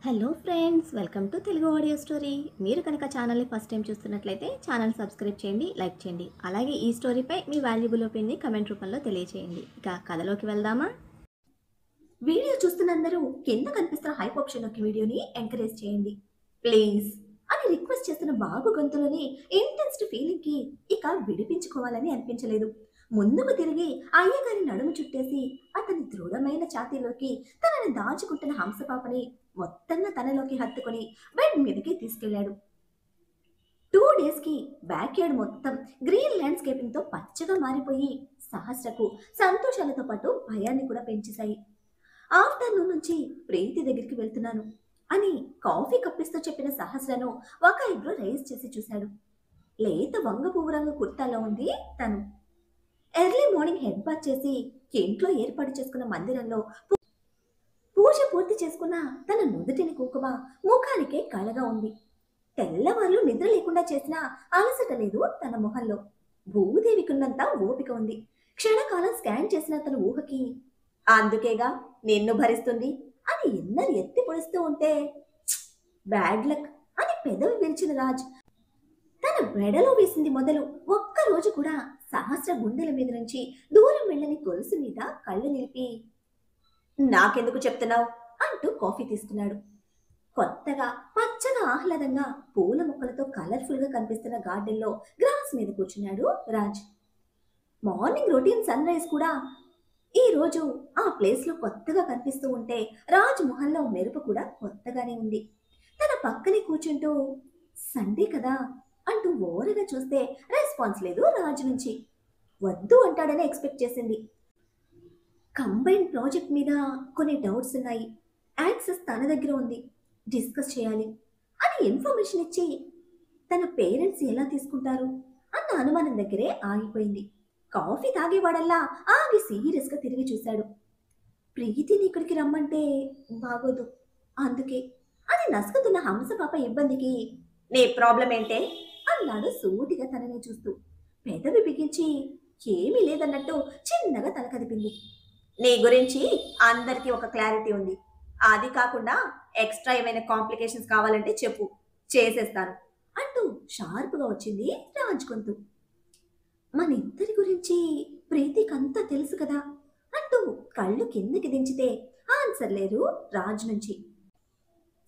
Hello friends, welcome to Telugu audio story. మీరు కనుక ఛానల్ని ఫస్ట్ టైం చూస్తున్నట్లయితే ఛానల్ సబ్స్క్రైబ్ చేయండి, లైక్ చేయండి. అలాగే ఈ స్టోరీపై మీ వాల్యుబుల్ ఒపీనియన్ని కమెంట్ రూపంలో తెలియచేయండి. ఇక కథలోకి వెళ్దామా? వీడియో చూస్తున్న అందరూ కింద కనిపిస్తున్న హైప్ ఆప్షన్ నొక్కి వీడియోని ఎంకరేజ్ చేయండి ప్లీజ్ అని రిక్వెస్ట్ చేస్తున్న బాబు గొంతులోని ఇంటెన్స్ ఫీలింగ్ కి ఇక విడిపించుకోవాలని అనిపించలేదు. ముందుకు తిరిగి అయ్యగారి నడుము చుట్టేసి అతని దృఢమైన ఛాతీలోకి తనని దాచుకుంటున్న హంసపాపని మొత్తంగా తనలోకి హత్తుకొని బెడ్ మీదకి తీసుకెళ్లాడు. 2 days కి బ్యాక్ యార్డ్ మొత్తం గ్రీన్ ల్యాండ్స్కేపింగ్ తో పచ్చగా మారిపోయి సహస్రకు సంతోషాలతో పాటు భయాన్ని కూడా పెంచేశాయి. ఆఫ్టర్నూన్ నుంచి ప్రీతి దగ్గరికి వెళ్తున్నాను అని కాఫీ కప్పిస్తూ చెప్పిన సహస్రను ఒక ఐబ్రో రైజ్ చేసి చూశాడు. లేత వంగ పువ్వు రంగు కుర్తాలో ఉంది తను. ఎర్లీ మార్నింగ్ హెడ్ బాత్ చేసి ఇంట్లో ఏర్పాటు చేసుకున్న మందిరంలో పూజ పూర్తి చేసుకున్న తన నుదుటిని కుంకుమ ముఖానికే కళగా ఉంది. తెల్లవార్లు నిద్ర లేకుండా చేసిన అలసట లేదు తన మొహంలో. భూదేవికున్నంత ఓపిక ఉంది. క్షణకాలం స్కాన్ చేసిన తన ఊహకి అందుకేగా నిన్ను భరిస్తుంది అని ఎన్నరు ఎత్తి పొడుస్తూ ఉంటే బ్యాడ్ లక్ అని పెదవి విరిచిన రాజ్ తన మెడలో వేసింది మొదలు ఒక్కరోజు కూడా సహస్ర గుండెల మీద నుంచి దూరం వెళ్ళని గొలుసు మీద కళ్ళు నిలిపి నాకెందుకు చెప్తున్నావు అంటూ కాఫీ తీసుకున్నాడు. కొత్తగా పచ్చగా ఆహ్లాదంగా పూల మొక్కలతో కలర్ఫుల్ గా కనిపిస్తున్న గార్డెన్ లో గ్రాస్ మీద కూర్చున్నాడు Raj. Morning routine sunrise కూడా ఈ రోజు ఆ ప్లేస్ లో కొత్తగా కనిపిస్తూ ఉంటే రాజ్ మొహంలో మెరుపు కూడా కొత్తగానే ఉంది. తన పక్కనే కూర్చుంటూ సండే కదా అంటూ ఓరగా చూస్తే రెస్పాన్స్ లేదు రాజ్ నుంచి. వద్దు అంటాడని ఎక్స్పెక్ట్ చేసింది. కంబైన్ ప్రాజెక్ట్ మీద కొన్ని డౌట్స్ ఉన్నాయి, యాక్సెస్ తన దగ్గర ఉంది, డిస్కస్ చేయాలి అని ఇన్ఫర్మేషన్ ఇచ్చి తన పేరెంట్స్ ఎలా తీసుకుంటారు అన్న అనుమానం దగ్గరే ఆగిపోయింది. కాఫీ తాగేవాడల్లా ఆగి సీరియస్ గా తిరిగి చూశాడు. ప్రీతిని ఇక్కడికి రమ్మంటే బాగోదు, అందుకే అని నసుకుతున్న హంసపాప ఇబ్బందికి నీ ప్రాబ్లం ఏంటే అన్నాడు సూటిగా తనని చూస్తూ. పెదవి బిగించి ఏమీ లేదన్నట్టు చిన్నగా తల కదిపింది. నీ గురించి అందరికీ ఒక క్లారిటీ ఉంది, అది కాకుండా ఎక్స్ట్రా ఏమైనా కాంప్లికేషన్స్ కావాలంటే చెప్పు, చేసేస్తాను అంటూ షార్ప్గా వచ్చింది రాజ్ గొంతు. మన ఇద్దరి గురించి ప్రీతికంతా తెలుసు కదా అంటూ కళ్ళు కిందకి దించితే ఆన్సర్ లేదు రాజ్ నుంచి.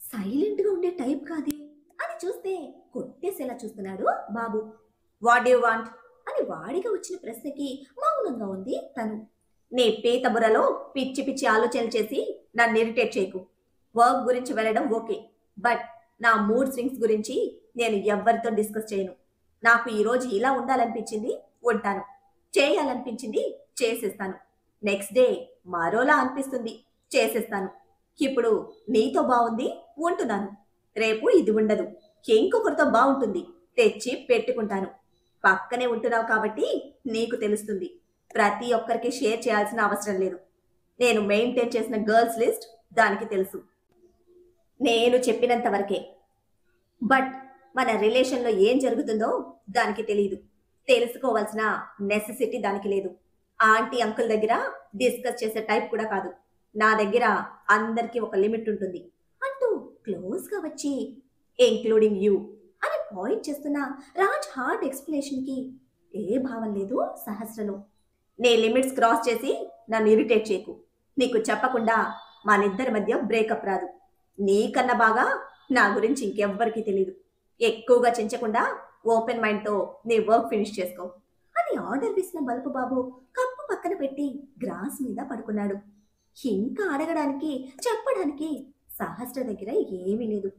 సైలెంట్ గా ఉండే టైప్ కాదే అని చూస్తే కొట్టేసేలా చూస్తున్నాడు బాబు. వాట్ యు వాంట్ అని వాడిగా వచ్చిన ప్రశ్నకి మౌనంగా ఉంది తను. నీ పీత బుర్రలో పిచ్చి పిచ్చి ఆలోచనలు చేసి నన్ను ఇరిటేట్ చేయకు. వర్క్ గురించి వెళ్ళడం ఓకే, బట్ నా మూడ్ స్వింగ్స్ గురించి నేను ఎవ్వరితో డిస్కస్ చేయను. నాకు ఈరోజు ఇలా ఉండాలనిపించింది ఉంటాను, చేయాలనిపించింది చేసేస్తాను, నెక్స్ట్ డే మరోలా అనిపిస్తుంది చేసేస్తాను. ఇప్పుడు నీతో బాగుంది ఉంటున్నాను, రేపు ఇది ఉండదు, ఇంకొకరితో బాగుంటుంది తెచ్చి పెట్టుకుంటాను. పక్కనే ఉంటున్నావు కాబట్టి నీకు తెలుస్తుంది. ప్రతి ఒక్కరికి షేర్ చేయాల్సిన అవసరం లేదు. నేను మెయింటైన్ చేసిన గర్ల్స్ లిస్ట్ దానికి తెలుసు, నేను చెప్పినంత వరకే. బట్ మన రిలేషన్లో ఏం జరుగుతుందో దానికి తెలియదు, తెలుసుకోవాల్సిన నెసెసిటీ దానికి లేదు. ఆంటీ అంకుల్ దగ్గర డిస్కస్ చేసే టైప్ కూడా కాదు. నా దగ్గర అందరికీ ఒక లిమిట్ ఉంటుంది అంటూ క్లోజ్గా వచ్చి ఇంక్లూడింగ్ యూ అని పాయింట్ చేస్తున్న రాజ్ హార్ట్ ఎక్స్ప్లెనేషన్కి ఏ భావం లేదు సహస్రలో. నీ లిమిట్స్ క్రాస్ చేసి నన్ను ఇరిటేట్ చేయకు. నీకు చెప్పకుండా మనిద్దరి మధ్య బ్రేకప్ రాదు. నీకన్నా బాగా నా గురించి ఇంకెవ్వరికీ తెలీదు. ఎక్కువగా చెంచకుండా ఓపెన్ మైండ్తో నీ వర్క్ ఫినిష్ చేసుకో అని ఆర్డర్ వేసిన బల్బు బాబు కప్పు పక్కన పెట్టి గ్రాస్ మీద పడుకున్నాడు. ఇంకా అడగడానికి చెప్పడానికి సహస్ర దగ్గర ఏమీ లేదు.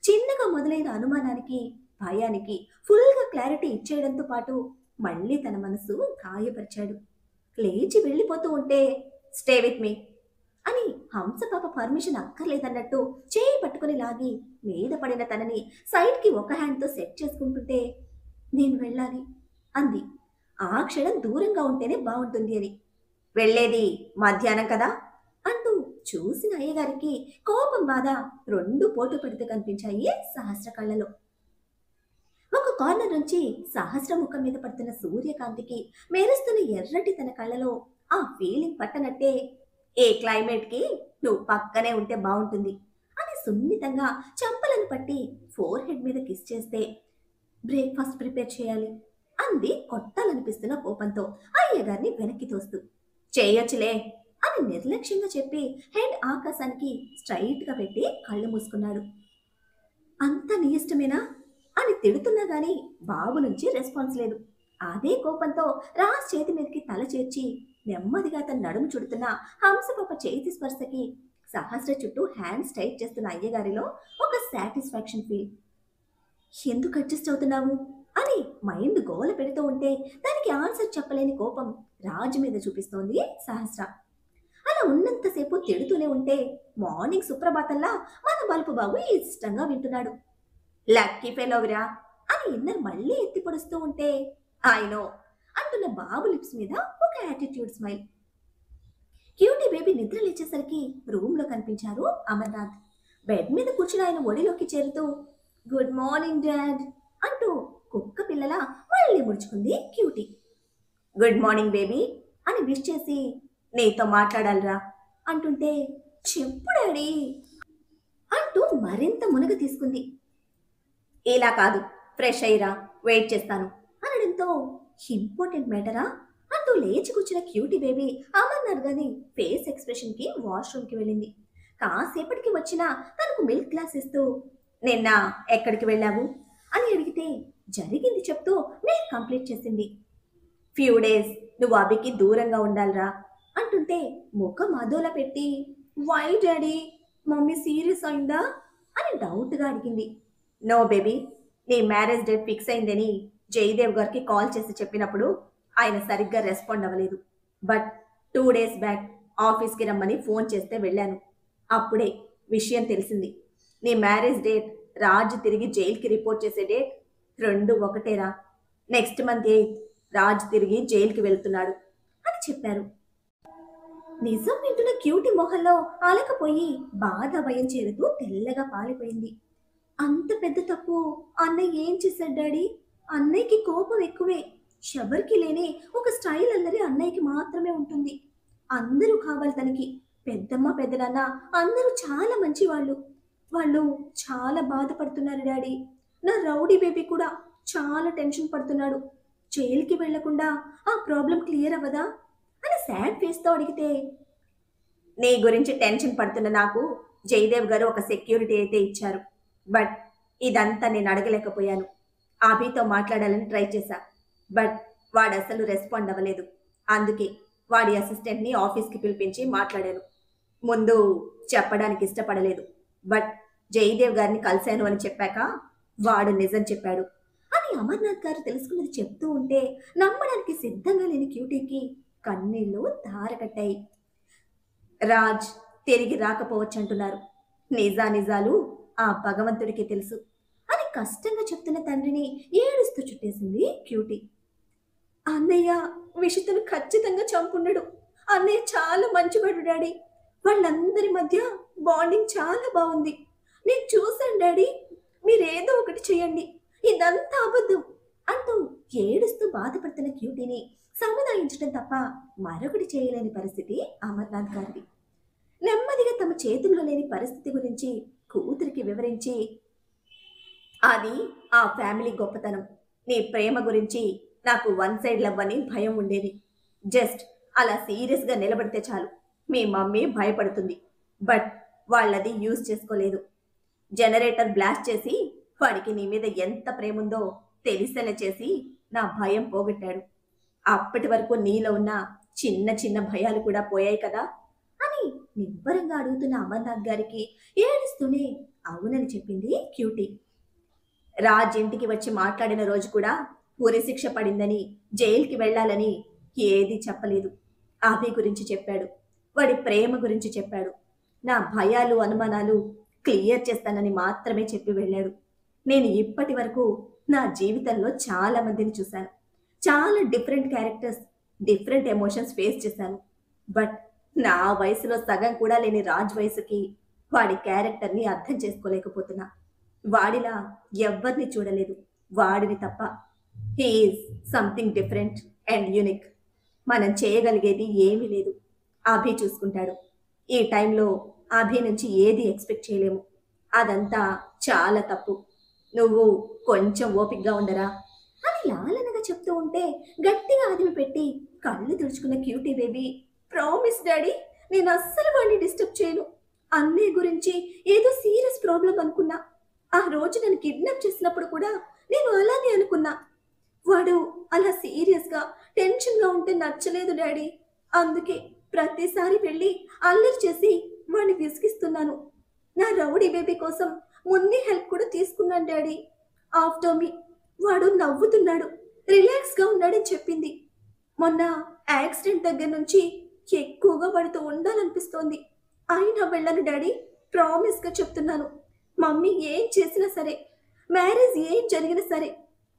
చిన్నగా మొదలైన అనుమానానికి భయానికి ఫుల్గా క్లారిటీ ఇచ్చేయడంతో పాటు మళ్ళీ తన మనసు గాయపరిచాడు. లేచి వెళ్ళిపోతూ ఉంటే స్టే విత్ మీ అని హంసపాప పర్మిషన్ అక్కర్లేదన్నట్టు చేయి పట్టుకుని లాగి మీద పడిన తనని సైడ్కి ఒక హ్యాండ్తో సెట్ చేసుకుంటుంటే నేను వెళ్ళాలి అంది. ఆ క్షణం దూరంగా ఉంటేనే బాగుంటుంది అని. వెళ్ళేది మధ్యాహ్నం కదా అంటూ చూసిన అయ్యగారికి కోపం బాధ రెండు పోటు పెడుతూ కనిపించాయి సహస్ర కళ్ళలో. ఒక కార్నర్ నుంచి సహస్ర ముఖం మీద పడుతున్న సూర్యకాంతికి మెరుస్తున్న ఎర్రటి తన కళ్ళలో ఆ ఫీలింగ్ పట్టనట్టే ఏ క్లైమేట్ కి నువ్వు పక్కనే ఉంటే బాగుంటుంది అని సున్నితంగా చంపలను పట్టి ఫోర్ హెడ్ మీద కిస్ చేస్తే బ్రేక్ఫాస్ట్ ప్రిపేర్ చేయాలి అంది కొట్టాలనిపిస్తున్న కోపంతో అయ్యగారిని వెనక్కి తోస్తూ. చేయొచ్చులే అని నిర్లక్ష్యంగా చెప్పి హెడ్ ఆకాశానికి స్ట్రైట్ గా పెట్టి కళ్ళు మూసుకున్నాడు. అంత నీ ఇష్టమేనా అని తిడుతున్నా గాని బాబు నుంచి రెస్పాన్స్ లేదు. అదే కోపంతో రాజ్ చేతి మీదకి తల చేర్చి నెమ్మదిగా తన నడుము చుడుతున్న హంసపాప చేతి స్పర్శకి సహస్ర చుట్టూ హ్యాండ్స్ టైట్ చేస్తున్న అయ్యగారిలో ఒక సాటిస్ఫాక్షన్ ఫీల్. ఎందుకు అడ్జస్ట్ అవుతున్నావు అని మైండ్ గోల పెడుతూ ఉంటే దానికి ఆన్సర్ చెప్పలేని కోపం రాజు మీద చూపిస్తోంది సహస్ర. అలా ఉన్నంతసేపు తిడుతూనే ఉంటే మార్నింగ్ సుప్రభాతంలా మన బలుపు బాబు ఇష్టంగా వింటున్నాడు. లక్కీ ఫెలోవిరా అని ఇన్నర్ మళ్ళీ ఎత్తి పొడుస్తూ ఉంటే ఆయనో అంటున్న బాబు లిప్స్ మీద ఒక యాటిట్యూడ్ స్మైల్. క్యూటీ బేబీ నిద్ర లేచేసరికి రూమ్ లో కనిపించారు అమర్నాథ్. బెడ్ మీద కూర్చుని ఆయన ఒడిలోకి చేరుతూ గుడ్ మార్నింగ్ డాడ్ అంటూ కుక్క పిల్లలా మళ్ళీ ముడుచుకుంది క్యూటీ. గుడ్ మార్నింగ్ బేబీ అని విష్ చేసి నీతో మాట్లాడాలిరా అంటుంటే చెప్పు డాడీ అంటూ మరింత మునగ తీసుకుంది. ఇలా కాదు, ఫ్రెష్ అయ్యిరా, వెయిట్ చేస్తాను అనడంతో ఇంపార్టెంట్ మ్యాటరా అంటూ లేచి కూర్చున్న క్యూటీ బేబీ అమర్నాథ్ గారి ఫేస్ ఎక్స్ప్రెషన్ కి వాష్రూమ్ కి వెళ్ళింది. కాసేపటికి వచ్చిన తనకు మిల్క్ గ్లాస్ ఇస్తూ నిన్న ఎక్కడికి వెళ్ళావు అని అడిగితే జరిగింది చెప్తూ మిల్క్ కంప్లీట్ చేసింది. ఫ్యూ డేస్ నువ్వు అభికి దూరంగా ఉండాలిరా అంటుంటే ముఖం అదోలా పెట్టి వై డాడీ, మమ్మీ సీరియస్ అయిందా అని డౌట్గా అడిగింది. నో బేబీ, నీ మ్యారేజ్ డేట్ ఫిక్స్ అయిందని జయదేవ్ గారికి కాల్ చేసి చెప్పినప్పుడు ఆయన సరిగ్గా రెస్పాండ్ అవ్వలేదు. బట్ 2 days బ్యాక్ ఆఫీస్కి రమ్మని ఫోన్ చేస్తే వెళ్ళాను. అప్పుడే విషయం తెలిసింది. నీ మ్యారేజ్ డేట్ రాజ్ తిరిగి జైలుకి రిపోర్ట్ చేసే డేట్ 2 ఒకటేరా. నెక్స్ట్ మంత్ 8 రాజ్ తిరిగి జైలుకి వెళ్తున్నాడు అని చెప్పారు. నిజం వింటున్న క్యూటీ మొహంలో ఆలకపోయి బాధ భయం చేరుతూ తెల్లగా పాలిపోయింది. అంత పెద్ద తప్పు అన్నయ్య ఏం చేశాడు డాడీ? అన్నయ్యకి కోపం ఎక్కువే. ఎవరికి లేని ఒక స్టైల్ అల్లరి అన్నయ్యకి మాత్రమే ఉంటుంది. అందరూ కావాలి తనకి. పెద్దమ్మ పెద్దనాన్న అందరూ చాలా మంచి వాళ్ళు చాలా బాధపడుతున్నారు డాడీ. నా రౌడీ బేబీ కూడా చాలా టెన్షన్ పడుతున్నాడు. జైలుకి వెళ్లకుండా ఆ ప్రాబ్లం క్లియర్ అవ్వదా అని సాడ్ ఫేస్తో అడిగితే నీ గురించి టెన్షన్ పడుతున్న నాకు జయదేవ్ గారు ఒక సెక్యూరిటీ అయితే ఇచ్చారు. బట్ ఇదంతా నేను అడగలేకపోయాను. అభితో మాట్లాడాలని ట్రై చేశా. బట్ వాడు అసలు రెస్పాండ్ అవ్వలేదు. అందుకే వాడి అసిస్టెంట్ని ఆఫీస్కి పిలిపించి మాట్లాడాను. ముందు చెప్పడానికి ఇష్టపడలేదు. బట్ జయదేవ్ గారిని కలిశాను అని చెప్పాక వాడు నిజం చెప్పాడు అని అమర్నాథ్ గారు తెలుసుకున్నది చెప్తూ ఉంటే నమ్మడానికి సిద్ధంగా లేని క్యూటీకి కన్నీళ్లు ధారకట్టాయి. రాజ్ తిరిగి రాకపోవచ్చంటున్నారు. నిజాలు ఆ భగవంతుడికి తెలుసు అని కష్టంగా చెప్తున్న తండ్రిని ఏడుస్తూ చుట్టేసింది క్యూటీ. అన్నయ్య విషితను ఖచ్చితంగా చంపున్నాడు. అన్నయ్య చాలా మంచివాడు డాడీ. వాళ్ళందరి మధ్య బాండింగ్ చాలా బాగుంది. నేను చూశాను డాడీ. మీరేదో ఒకటి చేయండి, ఇదంతా అబద్ధం అంటూ ఏడుస్తూ బాధపడుతున్న క్యూటీని సముదాయించడం తప్ప మరొకటి చేయలేని పరిస్థితి అమర్నాథ్ గారిది. నెమ్మదిగా తమ చేతుల్లో లేని పరిస్థితి గురించి కూతురికి వివరించి అది ఆ ఫ్యామిలీ గొప్పతనం. నీ ప్రేమ గురించి నాకు 1 side లవ్ అని భయం ఉండేది. జస్ట్ అలా సీరియస్గా నిలబడితే చాలు మీ మమ్మీ భయపడుతుంది. బట్ వాళ్ళది యూజ్ చేసుకోలేదు. జనరేటర్ బ్లాస్ట్ చేసి వాడికి నీ మీద ఎంత ప్రేమ ఉందో తెలిసేలా చేసి నా భయం పోగొట్టాడు. అప్పటి వరకు నీలో ఉన్న చిన్న చిన్న భయాలు కూడా పోయాయి కదా అని నిబ్బరంగా అడుగుతున్న అమర్నాథ్ గారికి ఏడుస్తూనే అవునని చెప్పింది క్యూటీ. రాజ్ ఇంటికి వచ్చి మాట్లాడిన రోజు కూడా ఉరి శిక్ష పడిందని, జైలుకి వెళ్ళాలని ఏదీ చెప్పలేదు. అభి గురించి చెప్పాడు, వాడి ప్రేమ గురించి చెప్పాడు. నా భయాలు అనుమానాలు క్లియర్ చేస్తానని మాత్రమే చెప్పి వెళ్ళాడు. నేను ఇప్పటి వరకు నా జీవితంలో చాలా మందిని చూశాను. చాలా different characters, different emotions face చేశాను. బట్ నా వయసులో సగం కూడా లేని రాజ్ వయసుకి వాడి క్యారెక్టర్ని అర్థం చేసుకోలేకపోతున్నా. వాడిలా ఎవ్వరిని చూడలేదు, వాడిని తప్ప. He is something different and unique. మనం చేయగలిగేది ఏమీ లేదు. అభి చూసుకుంటాడు. ఈ టైంలో అభి నుంచి ఏది ఎక్స్పెక్ట్ చేయలేము. అదంతా చాలా తప్పు. నువ్వు కొంచెం ఓపికగా ఉండరా అని లాలనగా చెప్తూ ఉంటే గట్టిగా ఆదిమి పెట్టి కళ్ళు తుడుచుకున్న క్యూటీ బేబీ, ప్రామిస్ డాడీ, నేను అస్సలు వాడిని డిస్టర్బ్ చేయను. అన్నయ్య గురించి ఏదో సీరియస్ ప్రాబ్లం అనుకున్నా. ఆ రోజు నన్ను కిడ్నాప్ చేసినప్పుడు కూడా నేను అలానే అనుకున్నా. వాడు అలా సీరియస్గా టెన్షన్గా ఉంటే నచ్చలేదు డాడీ. అందుకే ప్రతిసారి వెళ్ళి అల్లరి చేసి వాడిని విసిగిస్తున్నాను. నా రౌడీ బేబీ కోసం ముందే హెల్ప్ కూడా తీసుకున్నాను డాడీ. ఆఫ్టర్ మీ వాడు నవ్వుతున్నాడు, రిలాక్స్గా ఉన్నాడని చెప్పింది. మొన్న యాక్సిడెంట్ దగ్గర నుంచి ఎక్కువగా వాడితో ఉండాలనిపిస్తోంది. అయినా వెళ్ళను డాడీ, ప్రామిస్గా చెప్తున్నాను. మమ్మీ ఏం చేసినా సరే, మ్యారేజ్ ఏం జరిగినా సరే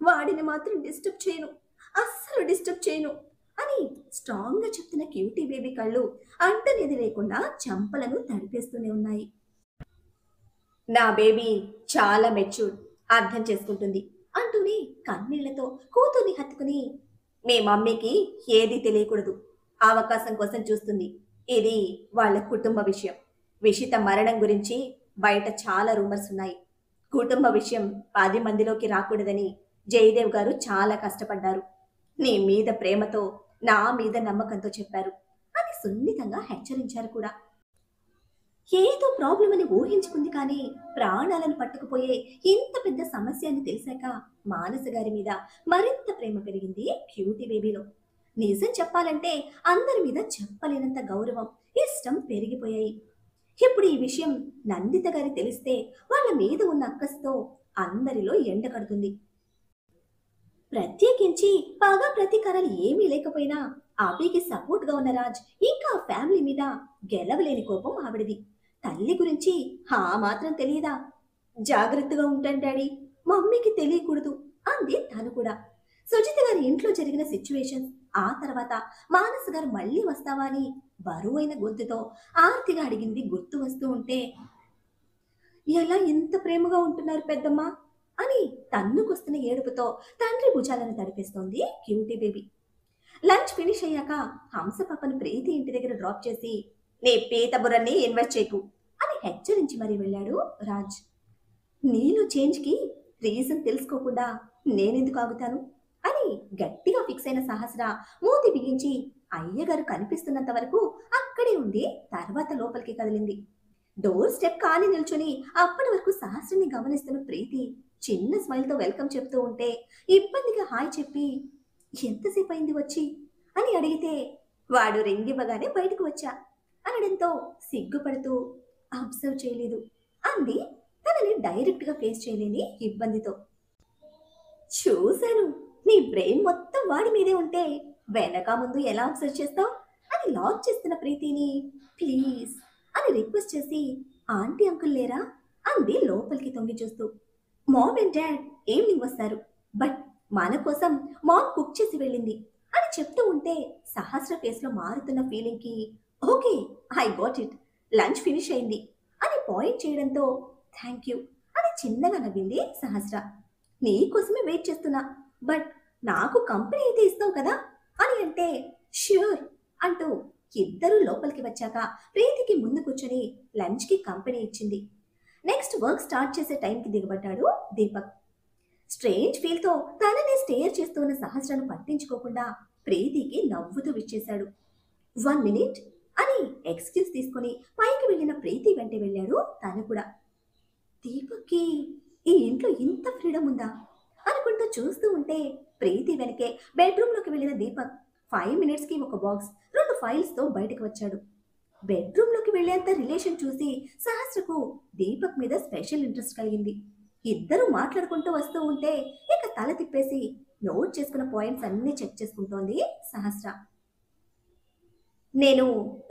వాడిని మాత్రం డిస్టర్బ్ చేయను, అస్సలు డిస్టర్బ్ చేయను అని స్ట్రాంగ్గా చెప్తున్న క్యూటీ బేబీ కళ్ళు అంటనేది లేకుండా చంపలను తడిపేస్తూనే ఉన్నాయి. నా బేబీ చాలా మెచ్యూర్, అర్థం చేసుకుంటుంది అంటూనే కన్నీళ్లతో కూతుర్ని హత్తుకుని, మీ మమ్మీకి ఏది తెలియకూడదు, అవకాశం కోసం చూస్తుంది. ఇది వాళ్ళ కుటుంబ విషయం. విషిత మరణం గురించి బయట చాలా రూమర్స్ ఉన్నాయి. కుటుంబ విషయం 10 మందిలోకి రాకూడదని జయదేవ్ గారు చాలా కష్టపడ్డారు. నీ మీద ప్రేమతో, నా మీద నమ్మకంతో చెప్పారు అని సున్నితంగా హెచ్చరించారు కూడా. ఏదో ప్రాబ్లం అని ఊహించుకుంది కానీ ప్రాణాలను పట్టుకుపోయే ఇంత పెద్ద సమస్య అని తెలిసాక మానస గారి మీద మరింత ప్రేమ పెరిగింది క్యూటీ బేబీలో. నిజం చెప్పాలంటే అందరి మీద చెప్పలేనంత గౌరవం, ఇష్టం పెరిగిపోయాయి. ఇప్పుడు ఈ విషయం నందిత గారి తెలిస్తే వాళ్ళ మీద ఉన్న అక్కస్తో అందరిలో ఎండ కడుతుంది. ప్రత్యేకించి పగ ప్రతీకారాలు ఏమీ లేకపోయినా అభికి సపోర్ట్ గా ఉన్న రాజ్ ఇంకా ఆ ఫ్యామిలీ మీద గెలవలేని కోపం ఆవిడది. తల్లి గురించి ఆ మాత్రం తెలియదా? జాగ్రత్తగా ఉంటాను డాడీ, మమ్మీకి తెలియకూడదు అంది తను కూడా. సుజిత గారి ఇంట్లో జరిగిన సిచ్యువేషన్, ఆ తర్వాత మానస గారు మళ్ళీ వస్తావా అని బరువైన గొంతుతో ఆర్తిగా అడిగింది గుర్తు వస్తూ ఉంటే, ఎలా ఎంత ప్రేమగా ఉంటున్నారు పెద్దమ్మా అని తన్నుకొస్తున్న ఏడుపుతో తండ్రి భుజాలను తడిపేస్తోంది క్యూటీ బేబీ. లంచ్ ఫినిష్ అయ్యాక హంస పాపను ప్రీతి ఇంటి దగ్గర డ్రాప్ చేసి, నీ పీత బుర్రని ఇన్వెస్ట్ చేయకు అని హెచ్చరించి మరీ వెళ్ళాడు రాజ్. నీలో చేంజ్కి రీజన్ తెలుసుకోకుండా నేనెందుకు ఆగుతాను అని గట్టిగా ఫిక్స్ అయిన సహస్ర మూతి బిగించి అయ్యగారు కనిపిస్తున్నంత వరకు అక్కడే ఉండి తర్వాత లోపలికి కదిలింది. డోర్ స్టెప్ కాని నిల్చుని అప్పటి వరకు సహస్రని గమనిస్తున్న ప్రీతి చిన్న స్మైల్తో వెల్కమ్ చెప్తూ ఉంటే ఇబ్బందిగా హాయ్ చెప్పి, ఎంతసేపు అయింది వచ్చి అని అడిగితే, వాడు రింగ్ ఇవ్వగానే బయటకు వచ్చా అనడంతో సిగ్గుపడుతూ అబ్జర్వ్ చేయలేదు అంది తనని డైరెక్ట్గా ఫేస్ చేయలేని ఇబ్బందితో. చూశాను, నీ బ్రెయిన్ మొత్తం వాడి మీదే ఉంటే వెనక ముందు ఎలా అబ్జర్వ్ చేస్తావు అని లాక్ చేస్తున్న ప్రీతిని ప్లీజ్ అని రిక్వెస్ట్ చేసి, ఆంటీ అంకుల్ లేరా అంది లోపలికి తొంగి చూస్తూ. మామ్ అండ్ డాడ్ ఈవినింగ్ వస్తారు, బట్ మన కోసం మామ్ కుక్ చేసి వెళ్ళింది అని చెప్తూ ఉంటే సహస్ర ఫేస్లో మారుతున్న ఫీలింగ్కి, okay I got it, lunch finish అయింది అని పాయింట్ చేయడంతో థ్యాంక్ యూ అని చిన్నగా నవ్వింది సహస్ర. నీకోసమే వెయిట్ చేస్తున్నా, బట్ నాకు కంపెనీ అయితే ఇస్తావు కదా అని అంటే, ష్యూర్ అంటూ ఇద్దరూ లోపలికి వచ్చాక ప్రీతికి ముందు కూర్చొని లంచ్కి కంపెనీ ఇచ్చింది. నెక్స్ట్ వర్క్ స్టార్ట్ చేసే టైంకి దిగబడ్డాడు దీపక్. స్ట్రేంజ్ ఫీల్తో తనని స్టేర్ చేస్తూ ఉన్న సహస్రను పట్టించుకోకుండా ప్రీతికి నవ్వుతూ విచ్చేశాడు. 1 minute అని ఎక్స్క్యూజ్ తీసుకుని పైకి వెళ్ళిన ప్రీతి వెంట వెళ్ళాడు తను కూడా. దీపక్కి ఈ ఇంట్లో ఇంత ఫ్రీడమ్ ఉందా అనుకుంటూ చూస్తూ ఉంటే ప్రీతి వెనకే బెడ్రూమ్లోకి వెళ్ళిన దీపక్ 5 minutesకి ఒక బాక్స్ 2 ఫైల్స్తో బయటకు వచ్చాడు. బెడ్రూమ్లోకి వెళ్ళేంత రిలేషన్ చూసి సహస్రకు దీపక్ మీద స్పెషల్ ఇంట్రెస్ట్ కలిగింది. ఇద్దరు మాట్లాడుకుంటూ వస్తూ ఉంటే ఇక తల తిప్పేసి నోట్ చేసుకున్న పాయింట్స్ అన్నీ చెక్ చేసుకుంటోంది సహస్ర. నేను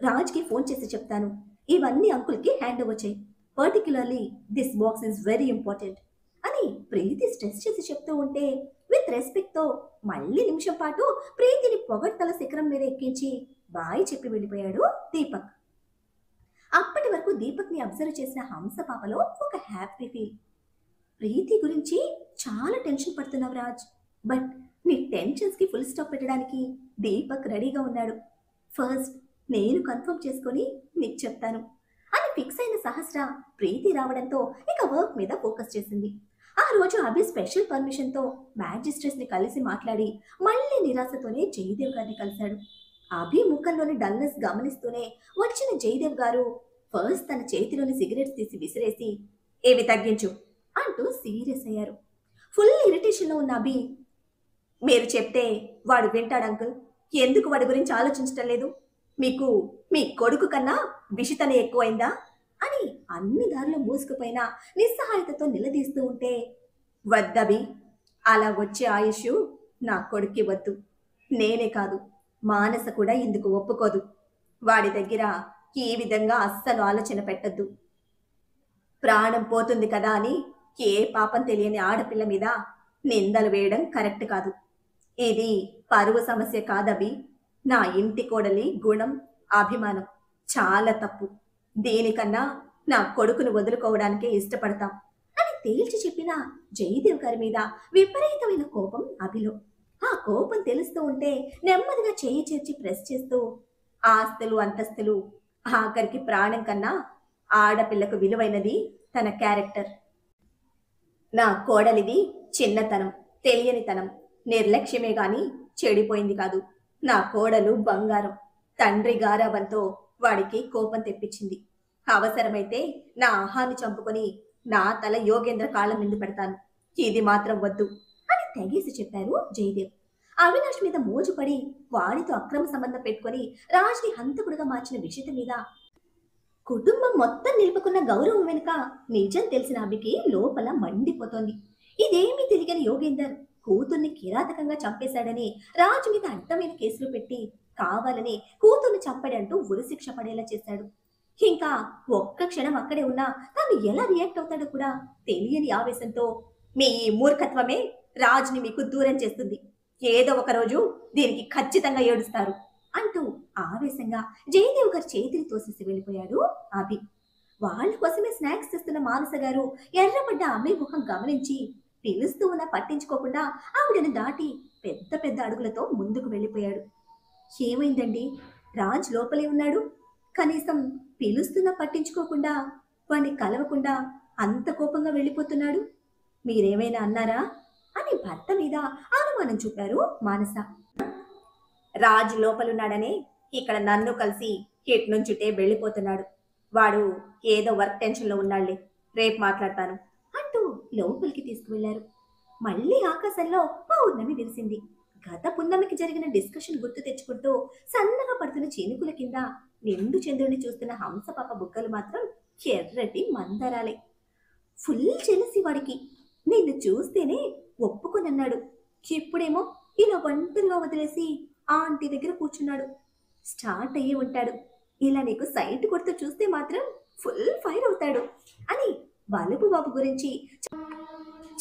రాజ్కి ఫోన్ చేసి చెప్తాను, ఇవన్నీ అంకుల్కి హ్యాండ్ ఓవర్ చేయి, particularly this box is very important అని ప్రీతి స్ట్రెస్ చేసి చెప్తూ ఉంటే విత్ రెస్పెక్ట్తో మళ్ళీ నిమిషం పాటు ప్రీతిని పొగడ్తల శిఖరం మీద ఎక్కించి బాయ్ చెప్పి వెళ్ళిపోయాడు దీపక్. అప్పటి వరకు దీపక్ని అబ్జర్వ్ చేసిన హంస పాపలో ఒక హ్యాపీ ఫీల్. ప్రీతి గురించి చాలా టెన్షన్ పడుతున్నావు రాజ్, బట్ నీ టెన్షన్స్కి ఫుల్ స్టాప్ పెట్టడానికి దీపక్ రెడీగా ఉన్నాడు. ఫస్ట్ నేను కన్ఫర్మ్ చేసుకొని నీకు చెప్తాను అని ఫిక్స్ అయిన సహస్ర ప్రీతి రావడంతో ఇక వర్క్ మీద ఫోకస్ చేసింది. ఆ రోజు అభి స్పెషల్ పర్మిషన్ తో మ్యాజిస్ట్రేట్స్ ని కలిసి మాట్లాడి మళ్ళీ నిరాశతోనే జయదేవ్ గారిని కలిశాడు. అభి ముఖంలోని డల్నెస్ గమనిస్తూనే వచ్చిన జయదేవ్ గారు ఫస్ట్ తన చేతిలోని సిగరెట్స్ తీసి విసిరేసి ఏవి తగ్గించు అంటూ సీరియస్ అయ్యారు. ఫుల్ ఇరిటేషన్ లో ఉన్న అభి, మీరు చెప్తే వాడు వింటాడు అంకుల్, ఎందుకు వాడి గురించి ఆలోచించటం లేదు, మీకు మీ కొడుకు కన్నా విషితన ఎక్కువైందా అని అన్ని దారిలో మూసుకుపోయినా నిస్సహాయతతో నిలదీస్తూ ఉంటే, వద్దబి, అలా వచ్చే ఆయుష్ నా కొడుక్కి వద్దు, నేనే కాదు మానస కూడా ఇందుకు ఒప్పుకోదు, వాడి దగ్గర ఈ విధంగా అస్సలు ఆలోచన పెట్టద్దు, ప్రాణం పోతుంది కదా అని ఏ పాపం తెలియని ఆడపిల్ల మీద నిందలు వేయడం కరెక్ట్ కాదు, ఇది పరువు సమస్య కాదబి, నా ఇంటి కోడలి గుణం అభిమానం చాలా తప్పు, దేనికన్నా నా కొడుకును వదులుకోవడానికే ఇష్టపడతాం అని తేల్చి చెప్పిన జయదేవ్ గారి మీద విపరీతమైన కోపం అభిలో. ఆ కోపం తెలుస్తూ ఉంటే నెమ్మదిగా చేయి చేర్చి ప్రెస్ చేస్తూ, ఆస్తులు అంతస్తులు ఆఖరికి ప్రాణం కన్నా ఆడపిల్లకు విలువైనది తన క్యారెక్టర్, నా కోడలిది చిన్నతనం, తెలియనితనం, నిర్లక్ష్యమే గాని చెడిపోయింది కాదు, నా కోడలు బంగారం, తండ్రి గారాబంతో వాడికి కోపం తెప్పించింది, అవసరమైతే నా ఆహాన్ని చంపుకొని నా తల యోగేంద్ర కాళ్ళ ముందు పెడతాను, ఇది మాత్రం వద్దు అని తెగేసి చెప్పారు జయదేవ్. అవినాష్ మీద మోజుపడి వాడితో అక్రమ సంబంధం పెట్టుకుని రాజ్ని హంతకుడుగా మార్చిన విషయం మీద కుటుంబం మొత్తం నిలుపుకున్న గౌరవం వెనుక నిజం తెలిసిన అభికి లోపల మండిపోతోంది. ఇదేమీ తెలియని యోగేందర్ కూతుర్ని కిరాతకంగా చంపేశాడని రాజు మీద అడ్డమైన కేసులు పెట్టి కావాలని కూతుర్ని చంపాడంటూ ఉరిశిక్ష పడేలా చేశాడు. ఇంకా ఒక్క క్షణం అక్కడే ఉన్నా తాను ఎలా రియాక్ట్ అవుతాడో కూడా తెలియని ఆవేశంతో, మీ ఈ మూర్ఖత్వమే రాజ్ని మీకు దూరం చేస్తుంది, ఏదో ఒక రోజు దీనికి ఖచ్చితంగా ఏడుస్తారు అంటూ ఆవేశంగా జయదేవ్ గారి చేతిని తోసేసి వెళ్ళిపోయాడు అభి. వాళ్ళ కోసమే స్నాక్స్ తెస్తున్న మానస గారు ఎర్రబడ్డ అభి ముఖం గమనించి పిలుస్తూ ఉన్నా పట్టించుకోకుండా ఆవిడను దాటి పెద్ద పెద్ద అడుగులతో ముందుకు వెళ్ళిపోయాడు. ఏమైందండి, రాజ్ లోపలే ఉన్నాడు, కనీసం పిలుస్తున్నా పట్టించుకోకుండా వాణ్ణి కలవకుండా అంత కోపంగా వెళ్ళిపోతున్నాడు, మీరేమైనా అన్నారా అని భర్త మీద అనుమానం చూపారు మానస. రాజ్ లోపలున్నాడనే ఇక్కడ నన్ను కలిసి హిట్ నుంచుటే వెళ్ళిపోతున్నాడు, వాడు ఏదో వర్క్ టెన్షన్లో ఉన్నాళ్లే, రేపు మాట్లాడతాను అంటూ లోపలికి తీసుకువెళ్లారు. మళ్ళీ ఆకాశంలో పౌర్ణమి విరిసింది. గత పున్నమికి జరిగిన డిస్కషన్ గుర్తు తెచ్చుకుంటూ సన్నగా పడుతున్న చినుకుల కింద నిండు చంద్రుని చూస్తున్న హంసపాప బుగ్గలు మాత్రం ఎర్రటి మందరాలే. ఫుల్ చెలసి వాడికి, నిన్ను చూస్తేనే ఒప్పుకొనన్నాడు, ఇప్పుడేమో ఇలా ఒంటరిగా వదిలేసి ఆంటీ దగ్గర కూర్చున్నాడు, స్టార్ట్ అయ్యి ఉంటాడు, ఇలా నీకు సైట్ కొడుతూ చూస్తే మాత్రం ఫుల్ ఫైర్ అవుతాడు అని బలుపు బాబు గురించి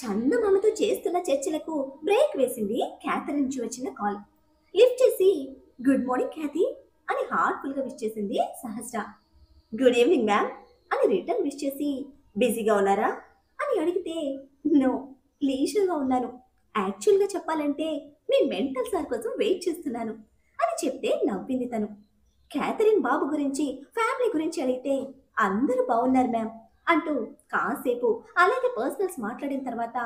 చందమామతో చేస్తున్న చర్చలకు బ్రేక్ వేసింది క్యాథరిన్ నుంచి వచ్చిన కాల్. లిఫ్ట్ చేసి గుడ్ మార్నింగ్ క్యాథీ అని హార్ట్ఫుల్ గా విష్ చేసింది సహస్ర. గుడ్ ఈవినింగ్ మ్యామ్ అని రిటర్న్ విష్ చేసి, బిజీగా ఉన్నారా అని అడిగితే, నో లీజర్గా ఉన్నాను, యాక్చువల్గా చెప్పాలంటే మీ మెంటల్ సార్ కోసం వెయిట్ చేస్తున్నాను అని చెప్తే నవ్వింది తను. క్యాథరిన్ బాబు గురించి ఫ్యామిలీ గురించి అడిగితే అందరూ బాగున్నారు మ్యామ్ అంటూ కాసేపు అలాగే పర్సనల్స్ మాట్లాడిన తర్వాత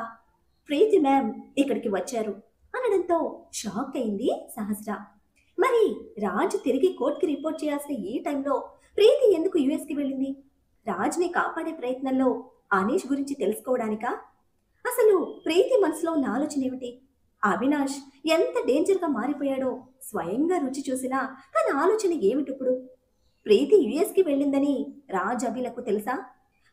ప్రీతి మ్యామ్ ఇక్కడికి వచ్చారు అనడంతో షాక్ అయింది సహస్ర. మరి రాజ్ తిరిగి కోర్టుకి రిపోర్ట్ చేయాల్సిన ఈ టైంలో ప్రీతి ఎందుకు యుఎస్కి వెళ్ళింది? రాజ్ని కాపాడే ప్రయత్నంలో అనీష్ గురించి తెలుసుకోవడానికా? అసలు ప్రీతి మనసులో ఉన్న ఆలోచన ఏమిటి? అవినాష్ ఎంత డేంజర్గా మారిపోయాడో స్వయంగా రుచి చూసినా తన ఆలోచన ఏమిటిప్పుడు? ప్రీతి యుఎస్కి వెళ్ళిందని రాజ్ అభిలకు తెలుసా?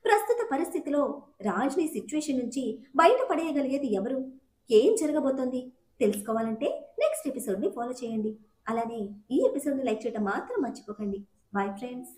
ప్రస్తుత పరిస్థితిలో రాజ్ని సిచ్యువేషన్ నుంచి బయటపడేయగలిగేది ఎవరు? ఏం జరగబోతోంది తెలుసుకోవాలంటే నెక్స్ట్ ఎపిసోడ్ని ఫాలో చేయండి. అలానే ఈ ఎపిసోడ్ని లైక్ చేయడం మాత్రం మర్చిపోకండి. Bye friends.